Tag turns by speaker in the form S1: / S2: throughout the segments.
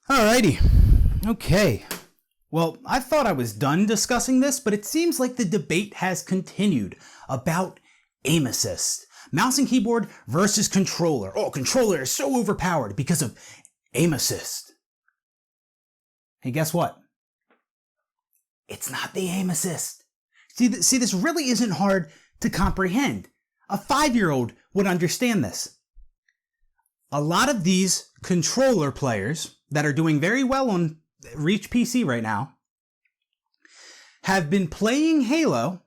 S1: Alrighty. Okay. Well, I thought I was done discussing this, but it seems like the debate has continued about aim assist. Mouse and keyboard versus controller. Oh, controller is so overpowered because of aim assist. Hey, guess what? It's not the aim assist. See, this really isn't hard to comprehend. A 5-year-old would understand this. A lot of these controller players that are doing very well on Reach PC right now have been playing Halo,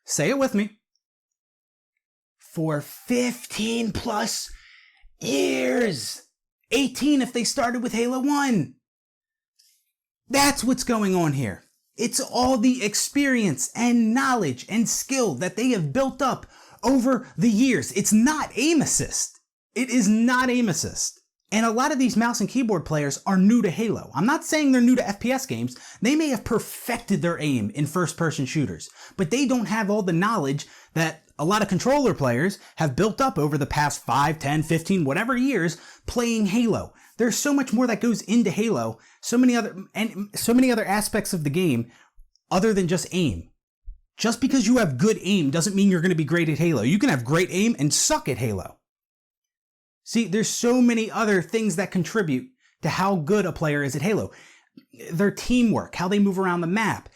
S1: say it with me, for 15 plus years. 18 if they started with Halo 1. That's what's going on here. It's all the experience and knowledge and skill that they have built up over the years. It's not aim assist. It is not aim assist. And a lot of these mouse and keyboard players are new to Halo. I'm not saying they're new to FPS games. They may have perfected their aim in first-person shooters, but they don't have all the knowledge that a lot of controller players have built up over the past 5, 10, 15, whatever years playing Halo. There's so much more that goes into Halo, so many other aspects of the game other than just aim. Just because you have good aim doesn't mean you're going to be great at Halo. You can have great aim and suck at Halo. See, there's so many other things that contribute to how good a player is at Halo. Their teamwork, how they move around the map,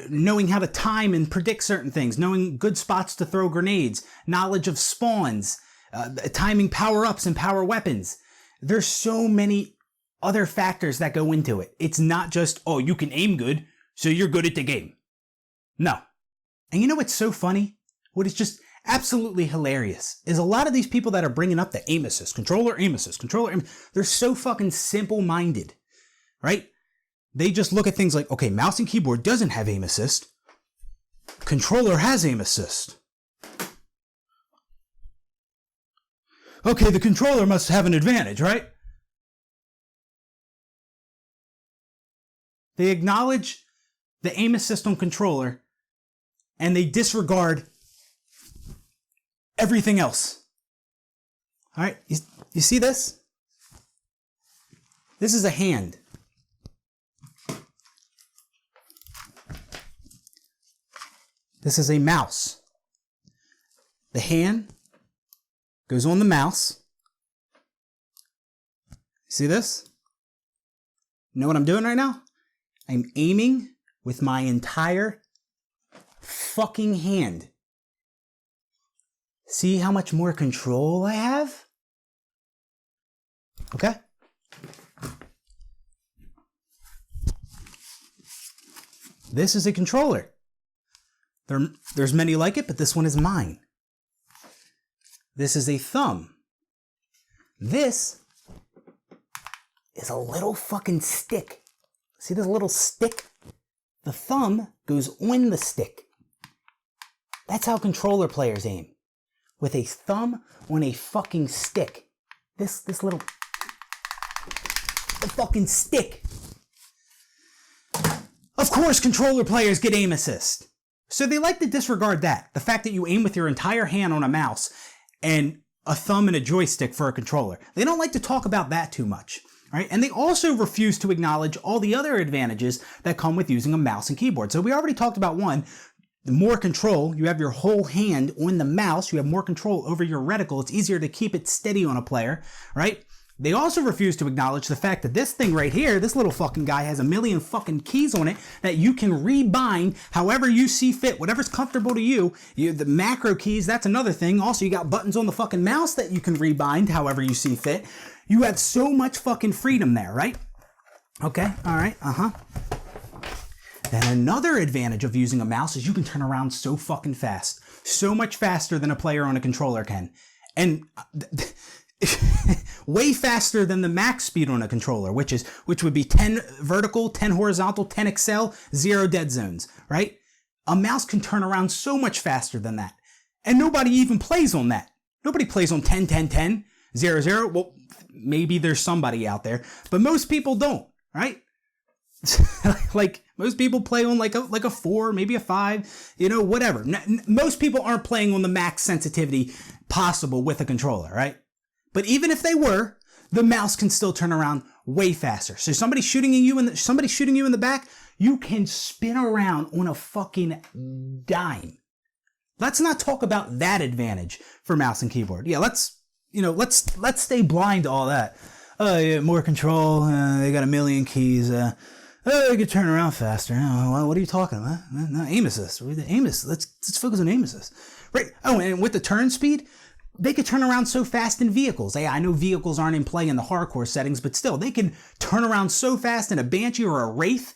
S1: knowing how to time and predict certain things, knowing good spots to throw grenades, knowledge of spawns, timing power-ups and power weapons. There's so many other factors that go into it. It's not just, oh, you can aim good, so you're good at the game. No. And you know what's so funny? What is just absolutely hilarious is a lot of these people that are bringing up the aim assist, controller aim assist, controller aim, they're so fucking simple-minded, right? They just look at things like, okay, mouse and keyboard doesn't have aim assist. Controller has aim assist. Okay, the controller must have an advantage, right? They acknowledge the aim assist on controller and they disregard everything else. All right, you see this? This is a hand. This is a mouse. The hand goes on the mouse. See this? You know what I'm doing right now? I'm aiming with my entire fucking hand. See how much more control I have? Okay? This is a controller. There's many like it, but this one is mine. This is a thumb. This is a little fucking stick. See this little stick? The thumb goes on the stick. That's how controller players aim. With a thumb on a fucking stick. The fucking stick. Of course controller players get aim assist. So they like to disregard that. The fact that you aim with your entire hand on a mouse and a thumb and a joystick for a controller. They don't like to talk about that too much. Right? And they also refuse to acknowledge all the other advantages that come with using a mouse and keyboard. So we already talked about one. The more control, you have your whole hand on the mouse, you have more control over your reticle. It's easier to keep it steady on a player, right? They also refuse to acknowledge the fact that this thing right here, this little fucking guy has a million fucking keys on it that you can rebind however you see fit, whatever's comfortable to you. The macro keys, that's another thing. Also, you got buttons on the fucking mouse that you can rebind however you see fit. You have so much fucking freedom there, right? Okay, all right, Then another advantage of using a mouse is you can turn around so fucking fast. So much faster than a player on a controller can. And way faster than the max speed on a controller, which would be 10 vertical, 10 horizontal, 10 accel, 0 dead zones, right? A mouse can turn around so much faster than that. And nobody even plays on that. Nobody plays on 10, 10, 10, 0, 0. Well, maybe there's somebody out there, but most people don't, right? Like most people play on like a 4, maybe a 5, whatever. Most people aren't playing on the max sensitivity possible with a controller, right? But even if they were, the mouse can still turn around way faster. So somebody shooting you in the back, you can spin around on a fucking dime. Let's not talk about that advantage for mouse and keyboard. Yeah, let's stay blind to all that. Yeah, more control. They got a million keys. They can turn around faster. What are you talking about? No, aim assist. Let's focus on aim assist. Right. Oh, and with the turn speed, they could turn around so fast in vehicles. Hey, I know vehicles aren't in play in the hardcore settings, but still, they can turn around so fast in a Banshee or a Wraith,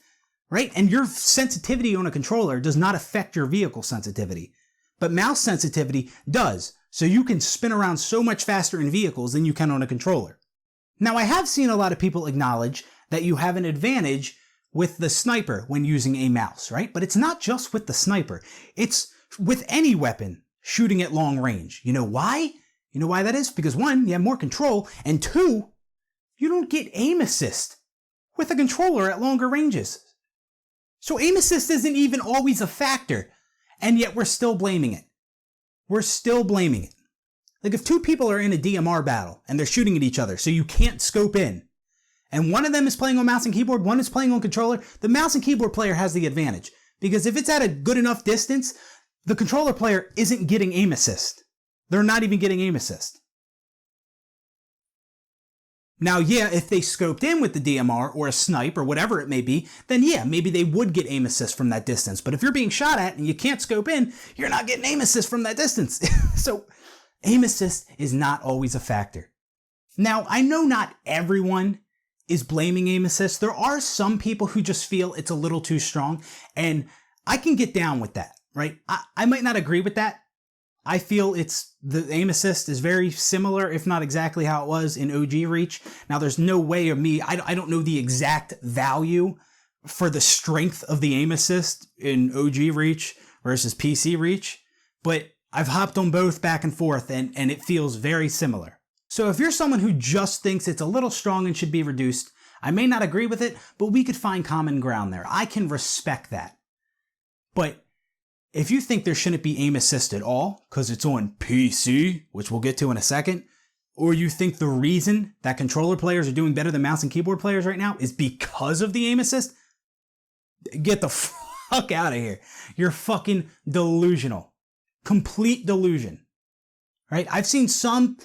S1: right? And your sensitivity on a controller does not affect your vehicle sensitivity. But mouse sensitivity does. So you can spin around so much faster in vehicles than you can on a controller. Now, I have seen a lot of people acknowledge that you have an advantage with the sniper when using a mouse, right? But it's not just with the sniper. It's with any weapon shooting at long range. You know why? You know why that is? Because one, you have more control, and two, you don't get aim assist with a controller at longer ranges. So aim assist isn't even always a factor, and yet we're still blaming it. We're still blaming it. Like if two people are in a DMR battle and they're shooting at each other, so you can't scope in, and one of them is playing on mouse and keyboard, one is playing on controller, the mouse and keyboard player has the advantage. Because if it's at a good enough distance, the controller player isn't getting aim assist. They're not even getting aim assist. Now, yeah, if they scoped in with the DMR or a snipe or whatever it may be, then yeah, maybe they would get aim assist from that distance. But if you're being shot at and you can't scope in, you're not getting aim assist from that distance. So aim assist is not always a factor. Now, I know not everyone is blaming aim assist. There are some people who just feel it's a little too strong, and I can get down with that, right? I might not agree with that. I feel the aim assist is very similar, if not exactly how it was in OG Reach. Now, there's no way of me, I don't know the exact value for the strength of the aim assist in OG Reach versus PC Reach, but I've hopped on both back and forth, and it feels very similar. So if you're someone who just thinks it's a little strong and should be reduced, I may not agree with it, but we could find common ground there. I can respect that. But if you think there shouldn't be aim assist at all, because it's on PC, which we'll get to in a second, or you think the reason that controller players are doing better than mouse and keyboard players right now is because of the aim assist, get the fuck out of here. You're fucking delusional. Complete delusion. Right? I've seen some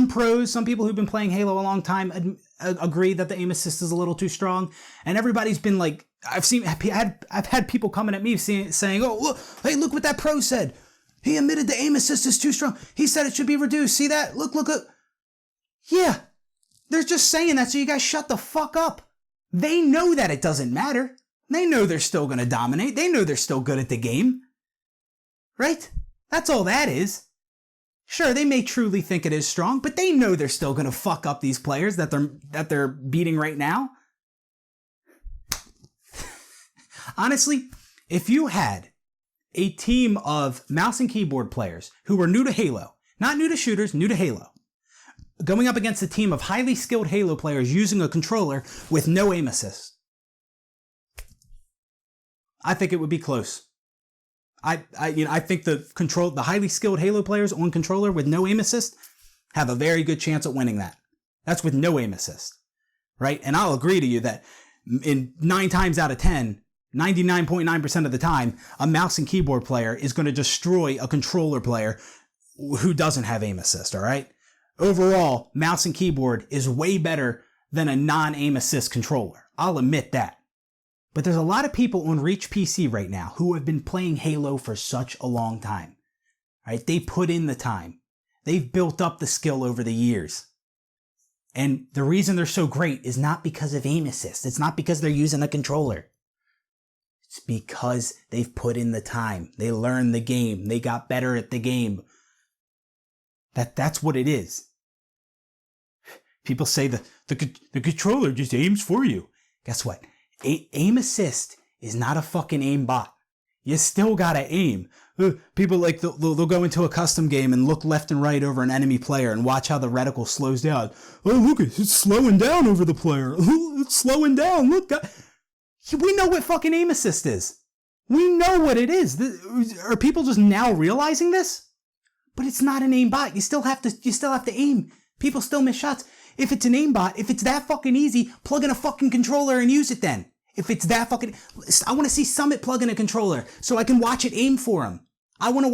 S1: pros, some people who've been playing Halo a long time agree that the aim assist is a little too strong, and everybody's been like, I've had people coming at me saying, "Oh, look what that pro said. He admitted the aim assist is too strong. He said it should be reduced. See that? Look. Yeah, they're just saying that so you guys shut the fuck up. They know that it doesn't matter. They know they're still going to dominate. They know they're still good at the game. Right? That's all that is. Sure, they may truly think it is strong, but they know they're still going to fuck up these players that they're beating right now. Honestly, if you had a team of mouse and keyboard players who were new to Halo, not new to shooters, new to Halo, going up against a team of highly skilled Halo players using a controller with no aim assist, I think it would be close. I think the highly skilled Halo players on controller with no aim assist have a very good chance at winning that. That's with no aim assist, right? And I'll agree to you that in 9 times out of 10, 99.9% of the time, a mouse and keyboard player is going to destroy a controller player who doesn't have aim assist, all right? Overall, mouse and keyboard is way better than a non-aim assist controller. I'll admit that. But there's a lot of people on Reach PC right now who have been playing Halo for such a long time, right? They put in the time. They've built up the skill over the years. And the reason they're so great is not because of aim assist. It's not because they're using a controller. It's because they've put in the time. They learned the game. They got better at the game. That's what it is. People say the controller just aims for you. Guess what? Aim assist is not a fucking aimbot. You still gotta aim. People like they'll go into a custom game and look left and right over an enemy player and watch how the reticle slows down. Oh, look, it's slowing down over the player. It's slowing down. Look, we know what fucking aim assist is. We know what it is. Are people just now realizing this? But it's not an aimbot. You still have to aim. People still miss shots. If it's an aimbot, if it's that fucking easy, plug in a fucking controller and use it then. If it's that fucking, I want to see Summit plug in a controller so I can watch it aim for him. I want to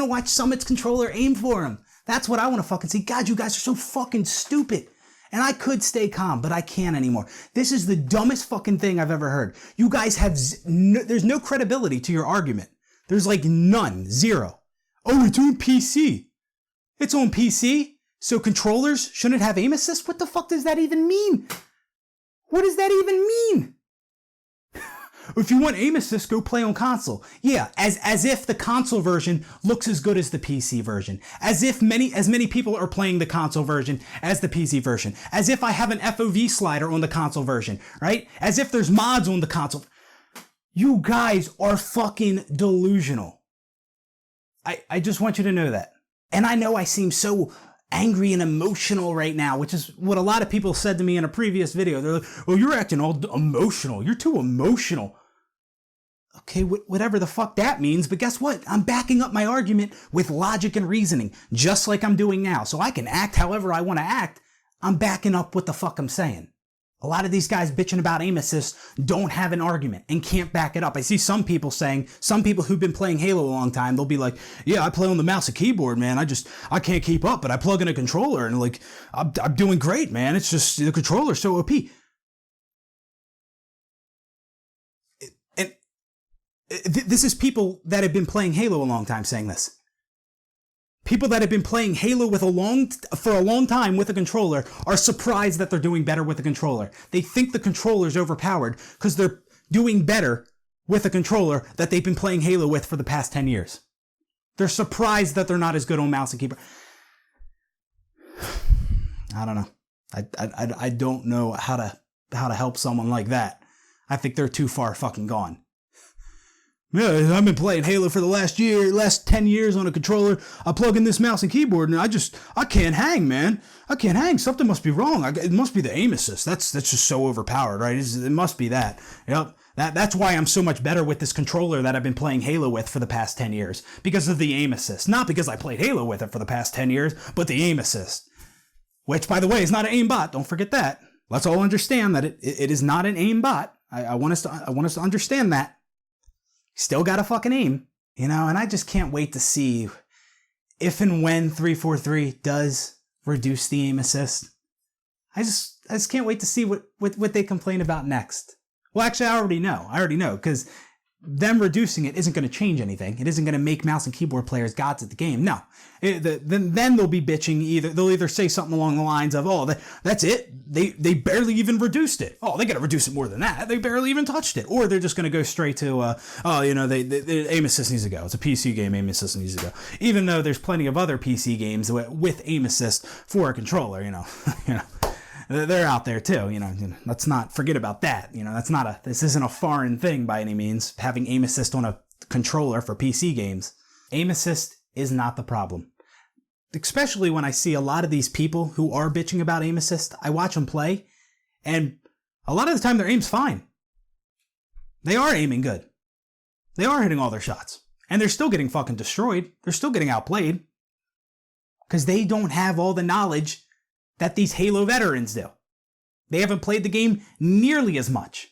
S1: watch Summit's controller aim for him. That's what I want to fucking see. God, you guys are so fucking stupid. And I could stay calm, but I can't anymore. This is the dumbest fucking thing I've ever heard. You guys have, there's no credibility to your argument. There's like none, zero. Oh, it's on PC. It's on PC? So controllers shouldn't have aim assist? What the fuck does that even mean? What does that even mean? If you want aim assist, go play on console. Yeah, as if the console version looks as good as the PC version. As if as many people are playing the console version as the PC version. As if I have an FOV slider on the console version, right? As if there's mods on the console. You guys are fucking delusional. I just want you to know that. And I know I seem so angry and emotional right now, which is what a lot of people said to me in a previous video. They're like, oh, you're acting all emotional. You're too emotional. Okay, whatever the fuck that means, but guess what? I'm backing up my argument with logic and reasoning, just like I'm doing now. So I can act however I want to act. I'm backing up what the fuck I'm saying. A lot of these guys bitching about aim assist don't have an argument and can't back it up. I see some people who've been playing Halo a long time, they'll be like, yeah, I play on the mouse and keyboard, man. I can't keep up, but I plug in a controller and like, I'm doing great, man. It's just the controller's so OP. And this is people that have been playing Halo a long time saying this. People that have been playing Halo for a long time with a controller are surprised that they're doing better with the controller. They think the controller's overpowered because they're doing better with a controller that they've been playing Halo with for the past 10 years. They're surprised that they're not as good on mouse and keyboard. I don't know. I don't know how to help someone like that. I think they're too far fucking gone. Yeah, I've been playing Halo for the last 10 years on a controller. I plug in this mouse and keyboard and I can't hang, man. I can't hang. Something must be wrong. It must be the aim assist. That's just so overpowered, right? It must be that. Yep. That's why I'm so much better with this controller that I've been playing Halo with for the past 10 years. Because of the aim assist. Not because I played Halo with it for the past 10 years, but the aim assist. Which, by the way, is not an aimbot. Don't forget that. Let's all understand that it is not an aimbot. I want us to understand that. Still gotta fucking aim, and I just can't wait to see if and when 343 does reduce the aim assist. I just can't wait to see what they complain about next. Well, actually, I already know, because them reducing it isn't going to change anything. It isn't going to make mouse and keyboard players gods at the game. No. Then they'll be bitching. They'll either say something along the lines of, oh, that's it. They barely even reduced it. Oh, they got to reduce it more than that. They barely even touched it. Or they're just going to go straight to, the aim assist needs to go. It's a PC game. Aim assist needs to go. Even though there's plenty of other PC games with aim assist for a controller, They're out there too, let's not forget about that. This isn't a foreign thing by any means, having aim assist on a controller for PC games. Aim assist is not the problem. Especially when I see a lot of these people who are bitching about aim assist, I watch them play, and a lot of the time their aim's fine. They are aiming good. They are hitting all their shots. And they're still getting fucking destroyed. They're still getting outplayed. Because they don't have all the knowledge that these Halo veterans do. They haven't played the game nearly as much.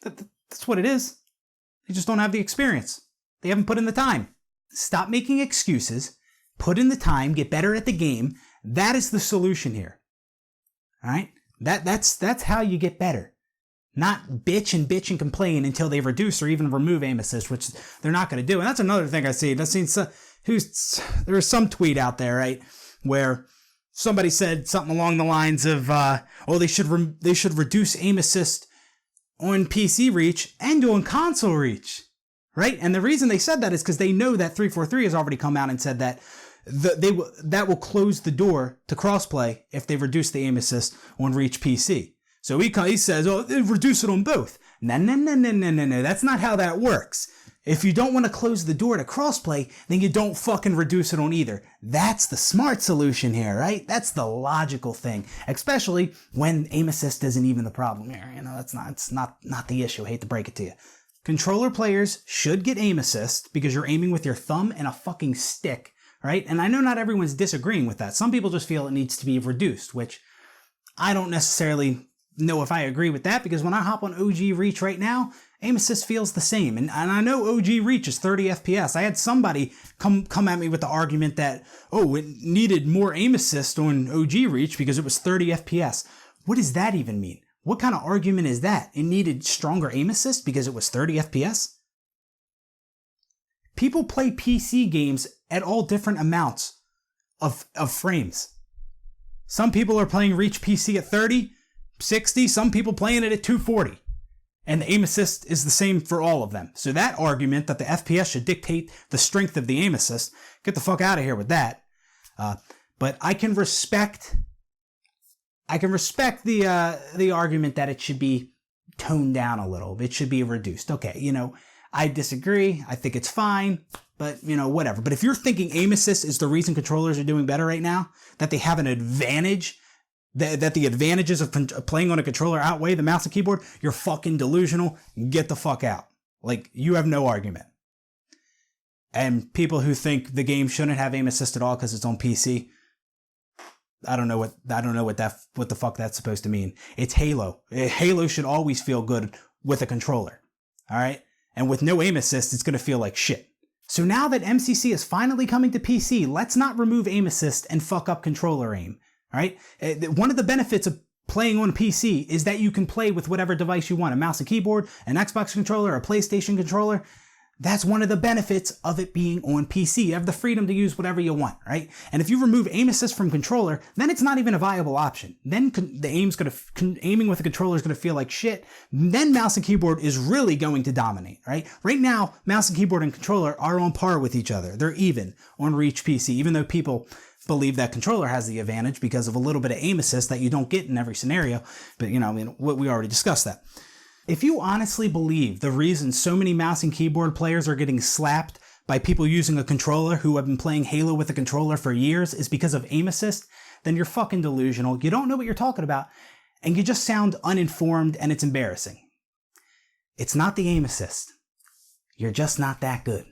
S1: That's what it is. They just don't have the experience. They haven't put in the time. Stop making excuses. Put in the time. Get better at the game. That is the solution here. All right? That's how you get better. Not bitch and complain until they reduce or even remove aim assist, which they're not going to do. And that's another thing I see. There was some tweet out there, right, where somebody said something along the lines of, they should reduce aim assist on PC reach and on console reach, right? And the reason they said that is because they know that 343 has already come out and said that that will close the door to crossplay if they reduce the aim assist on reach PC. So he says, reduce it on both. No. That's not how that works. If you don't want to close the door to crossplay, then you don't fucking reduce it on either. That's the smart solution here, right? That's the logical thing, especially when aim assist isn't even the problem here. It's not the issue. I hate to break it to you. Controller players should get aim assist because you're aiming with your thumb and a fucking stick right? And I know not everyone's disagreeing with that. Some people just feel it needs to be reduced, which I don't necessarily know if I agree with that, because when I hop on OG Reach right now, aim assist feels the same. And I know OG Reach is 30 FPS. I had somebody come at me with the argument that, oh, it needed more aim assist on OG Reach because it was 30 FPS. What does that even mean? What kind of argument is that? It needed stronger aim assist because it was 30 FPS? People play PC games at all different amounts of frames. Some people are playing Reach PC at 30, 60, some people playing it at 240. And the aim assist is the same for all of them. So that argument that the FPS should dictate the strength of the aim assist, get the fuck out of here with that. But I can respect the argument that it should be toned down a little. It should be reduced. Okay, I disagree. I think it's fine, but whatever. But if you're thinking aim assist is the reason controllers are doing better right now, that they have an advantage, that the advantages of playing on a controller outweigh the mouse and keyboard, you're fucking delusional. Get the fuck out. Like, you have no argument. And people who think the game shouldn't have aim assist at all because it's on PC, I don't know what the fuck that's supposed to mean. It's Halo. Halo should always feel good with a controller. All right? And with no aim assist, it's going to feel like shit. So now that MCC is finally coming to PC, let's not remove aim assist and fuck up controller aim. All right? One of the benefits of playing on PC is that you can play with whatever device you want, a mouse and keyboard, an Xbox controller, a PlayStation controller. That's one of the benefits of it being on PC. You have the freedom to use whatever you want, right? And if you remove aim assist from controller, then it's not even a viable option. Then aiming with a controller is going to feel like shit. Then mouse and keyboard is really going to dominate, right? Right now, mouse and keyboard and controller are on par with each other. They're even on Reach PC, even though people believe that controller has the advantage because of a little bit of aim assist that you don't get in every scenario. But, we already discussed that. If you honestly believe the reason so many mouse and keyboard players are getting slapped by people using a controller who have been playing Halo with a controller for years is because of aim assist, then you're fucking delusional. You don't know what you're talking about, and you just sound uninformed, and it's embarrassing. It's not the aim assist. You're just not that good.